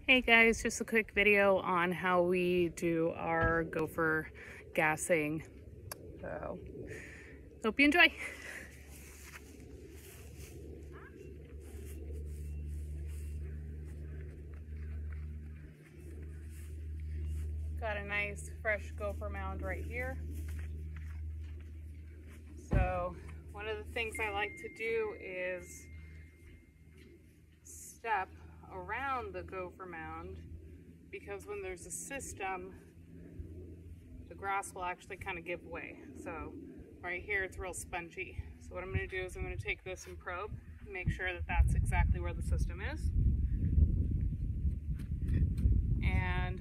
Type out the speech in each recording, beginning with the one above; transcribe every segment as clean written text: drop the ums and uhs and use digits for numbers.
Hey guys, just a quick video on how we do our gopher gassing. So, hope you enjoy. Got a nice fresh gopher mound right here. So, one of the things I like to do is step around the gopher mound, because when there's a system, the grass will actually kind of give way. So right here it's real spongy. So what I'm going to do is I'm going to take this and probe and make sure that that's exactly where the system is. And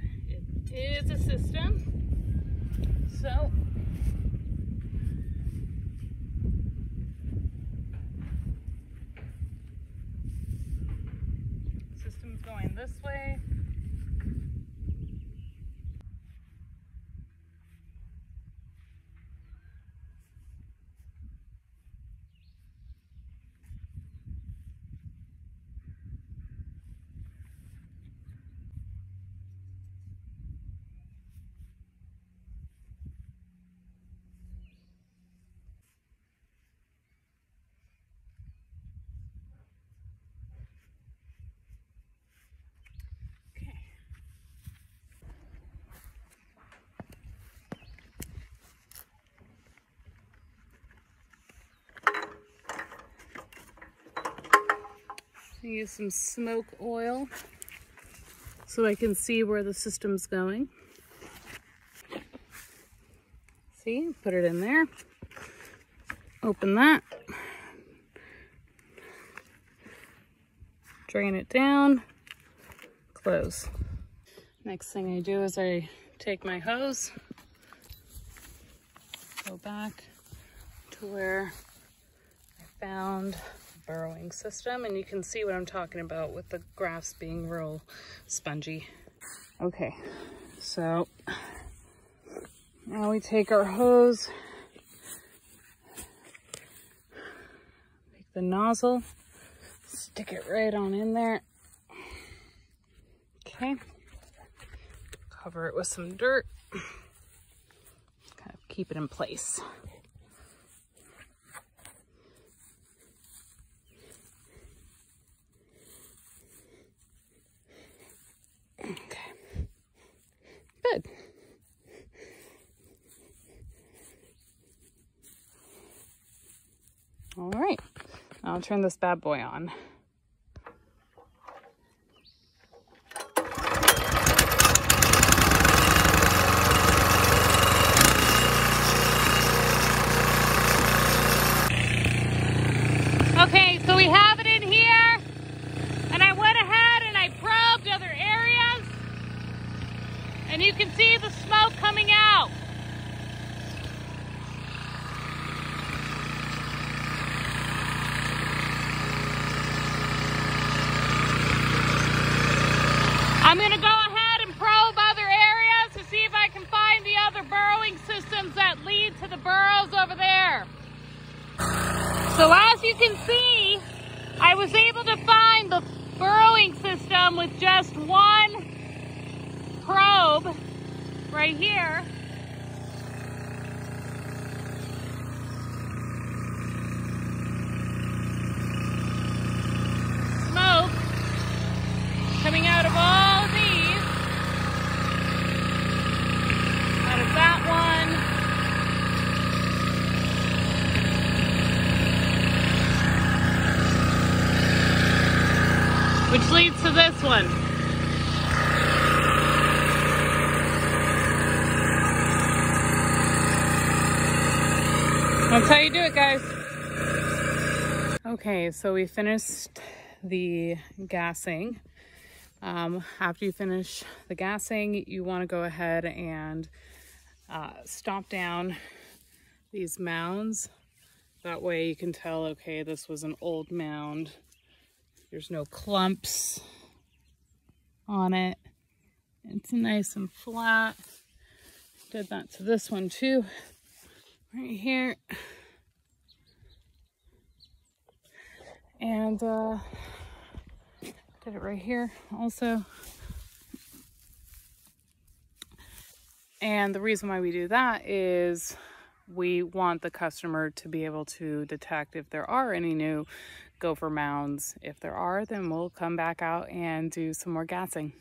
it is a system. So system's going this way. Use some smoke oil so I can see where the system's going. See, put it in there. Open that. Drain it down. Close. Next thing I do is I take my hose, go back to where I found burrowing system, and you can see what I'm talking about with the grass being real spongy. Okay, so now we take our hose, take the nozzle, stick it right on in there. Okay, cover it with some dirt, kind of keep it in place. Okay, good. All right, I'll turn this bad boy on. Okay, so we have it in here, and I went ahead and I probed other areas, and you can see the smoke coming out. I'm going to go ahead and probe other areas to see if I can find the other burrowing systems that lead to the burrows over there. So as you can see, I was able to find the burrowing system with just one probe right here. Smoke coming out of all of these. Out of that one. Which leads to this one. That's how you do it, guys. Okay, so we finished the gassing. After you finish the gassing, you want to go ahead and stomp down these mounds. That way you can tell, okay, this was an old mound. There's no clumps on it. It's nice and flat. Did that to this one too, right here. And did it right here also. And the reason why we do that is we want the customer to be able to detect if there are any new gopher mounds. If there are, then we'll come back out and do some more gassing.